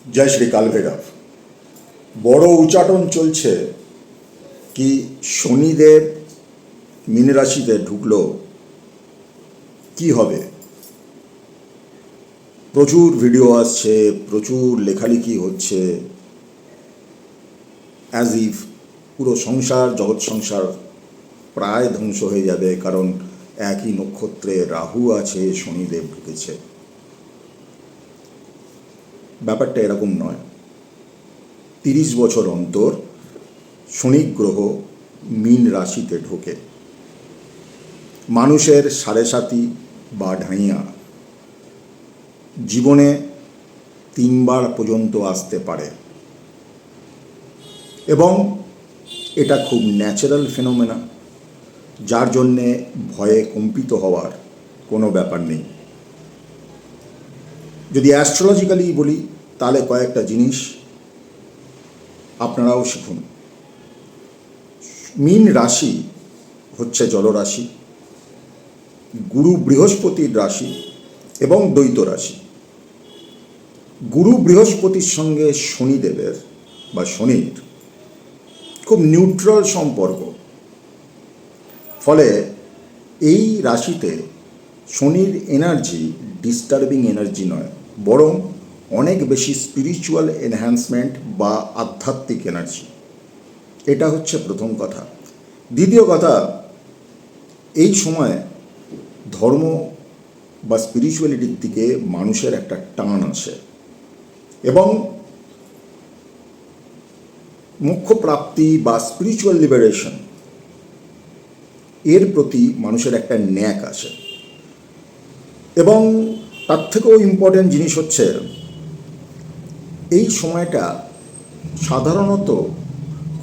জয় শ্রী কালভৈরব। বড় উচাটন চলছে কি শনিদেব মীন রাশিতে ঢুকলো কি হবে। প্রচুর ভিডিও আসছে, প্রচুর লেখালেখি হচ্ছে, অ্যাজ ইফ পুরো সংসার, জগৎ সংসার প্রায় ধ্বংস হয়ে যাবে, কারণ একই নক্ষত্রে রাহু আছে, শনিদেব ঢুকেছে। ব্যাপারটা এরকম নয়। 30 বছর অন্তর শনি গ্রহ মীন রাশিতে ঢোকে। মানুষের সাড়ে সাতি বা ঢাইয়া জীবনে 3 বার পর্যন্ত আসতে পারে, এবং এটা খুব ন্যাচারাল ফেনোমেনা, যার জন্যে ভয়ে কম্পিত হওয়ার কোনো ব্যাপার নেই। যদি অ্যাস্ট্রোলজিক্যালি বলি তাহলে কয়েকটা জিনিস আপনারাও শিখুন। মীন রাশি হচ্ছে জলরাশি, গুরু বৃহস্পতির রাশি এবং দ্বৈত রাশি। গুরু বৃহস্পতির সঙ্গে শনিদেবের বা শনির খুব নিউট্রাল সম্পর্ক। ফলে এই রাশিতে শনির এনার্জি ডিস্টার্বিং এনার্জি নয়, বরং অনেক বেশি স্পিরিচুয়াল এনহ্যান্সমেন্ট বা আধ্যাত্মিক এনার্জি। এটা হচ্ছে প্রথম কথা। দ্বিতীয় কথা, এই সময় ধর্ম বা স্পিরিচুয়ালিটির দিকে মানুষের একটা টান আসে, এবং মোক্ষ প্রাপ্তি বা স্পিরিচুয়াল লিবারেশন এর প্রতি মানুষের একটা ন্যাক আসে। এবং তার থেকেও ইম্পর্টেন্ট জিনিস হচ্ছে, এই সময়টা সাধারণত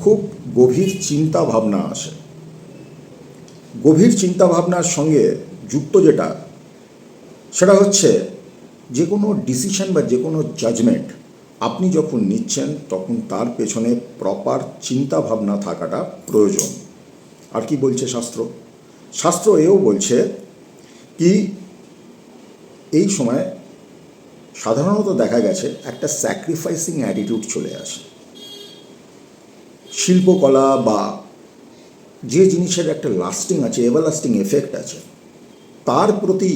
খুব গভীর চিন্তা ভাবনা আসে। গভীর চিন্তা ভাবনার সঙ্গে যুক্ত যেটা, সেটা হচ্ছে যে কোনো ডিসিশন বা যে কোনো জাজমেন্ট আপনি যখন নিচ্ছেন তখন তার পেছনে প্রপার চিন্তা ভাবনা থাকাটা প্রয়োজন। আর কি বলছে শাস্ত্র? শাস্ত্র এও বলছে কি এই সময় সাধারণত দেখা গেছে একটা স্যাক্রিফাইসিং অ্যাটিটিউড চলে আসে। শিল্পকলা বা যে জিনিসের একটা লাস্টিং আছে, এভারলাস্টিং এফেক্ট আছে, তার প্রতি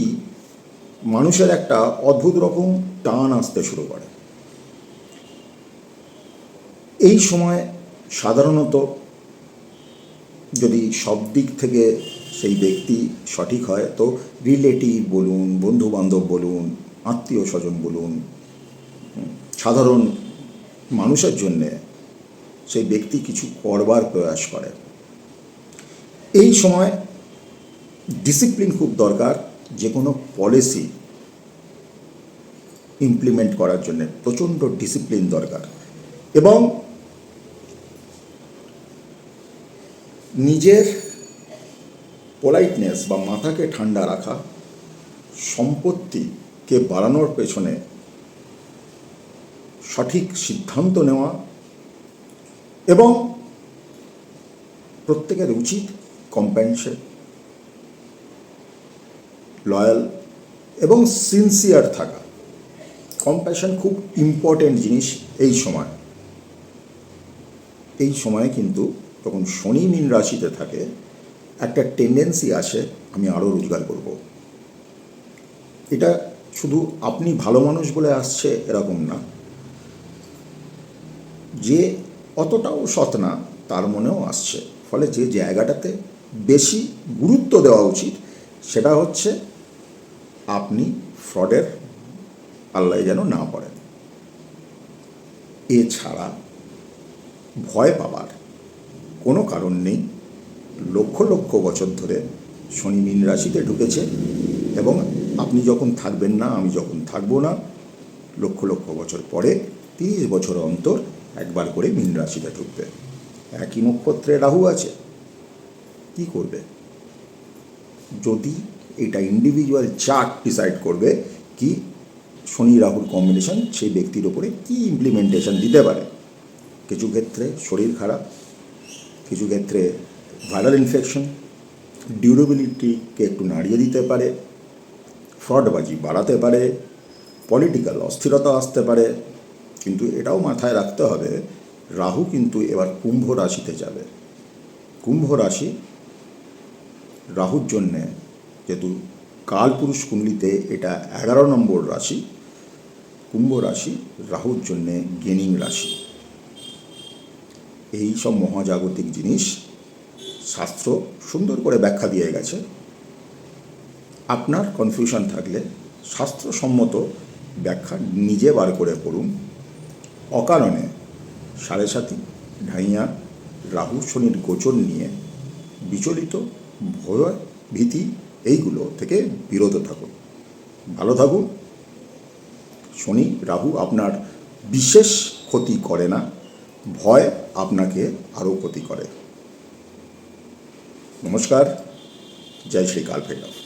মানুষের একটা অদ্ভুত রকম টান আসতে শুরু করে। এই সময় সাধারণত যদি সব দিক থেকে সেই ব্যক্তি সঠিক হয়, তো রিলেটিভ বলুন, বন্ধুবান্ধব বলুন, আত্মীয় স্বজন বলুন, সাধারণ মানুষের জন্যে সেই ব্যক্তি কিছু করবার প্রয়াস করে। এই সময় ডিসিপ্লিন খুব দরকার। যে কোনো পলিসি ইমপ্লিমেন্ট করার জন্য প্রচণ্ড ডিসিপ্লিন দরকার, এবং নিজের পোলাইটনেস বা মাথাকে ঠান্ডা রাখা, সম্পত্তিকে বাড়ানোর পেছনে সঠিক সিদ্ধান্ত নেওয়া, এবং প্রত্যেকের উচিত কম্প্যাশন, লয়াল এবং সিনসিয়ার থাকা। কম্প্যাশন খুব ইম্পর্টেন্ট জিনিস এই সময়। এই সময়ে কিন্তু তখন শনি মীন রাশিতে থাকে, একটা টেন্ডেন্সি আসে আমি আরও রোজগার করব। এটা শুধু আপনি ভালো মানুষ বলে আসছে এরকম না, যে অতটাও সৎ না তার মনেও আসছে। ফলে যে জায়গাটাতে বেশি গুরুত্ব দেওয়া উচিত সেটা হচ্ছে আপনি ফ্রডের পাল্লায় যেন না পড়েন। এছাড়া ভয় পাবার কোনো কারণ নেই। লক্ষ লক্ষ বছর ধরে শনি মীন রাশিতে ঢুকেছে, এবং আপনি যখন থাকবেন না, আমি যখন থাকবো না, লক্ষ লক্ষ বছর পরে 30 বছর অন্তর একবার করে মীন রাশিতে ঢুকবে। একই নক্ষত্রে রাহু আছে, কি করবে? যদি এটা ইন্ডিভিজুয়াল চার্ট ডিসাইড করবে কি শনি রাহুর কম্বিনেশন সেই ব্যক্তির ওপরে কী ইমপ্লিমেন্টেশন দিতে পারে। কিছু ক্ষেত্রে শরীর খারাপ, কিছু ক্ষেত্রে ভাইরাল ইনফেকশন, ডিউরেবিলিটিকে একটু নাড়িয়ে দিতে পারে, ফ্রডবাজি বাড়াতে পারে, পলিটিক্যাল অস্থিরতা আসতে পারে, কিন্তু এটাও মাথায় রাখতে হবে, রাহু কিন্তু এবার কুম্ভ রাশিতে যাবে। কুম্ভ রাশি রাহুর জন্যে, যেহেতু কালপুরুষ কুণ্ডলিতে এটা 11 নম্বর রাশি, কুম্ভ রাশি রাহুর জন্যে গেনিং রাশি। এই সব মহাজাগতিক জিনিস শাস্ত্র সুন্দর করে ব্যাখ্যা দিয়ে গেছে। আপনার কনফিউশন থাকলে শাস্ত্রসম্মত ব্যাখ্যা নিজে বার করে পড়ুন। অকারণে সাড়ে সাতি, ঢাইয়া, রাহু শনির গোচর নিয়ে বিচলিত, ভয়, ভীতি এইগুলো থেকে বিরত থাকুন। ভালো থাকুন। শনি রাহু আপনার বিশেষ ক্ষতি করে না, ভয় আপনাকে আরও ক্ষতি করে। নমস্কার, জয় শ্রী কাল ভৈরব।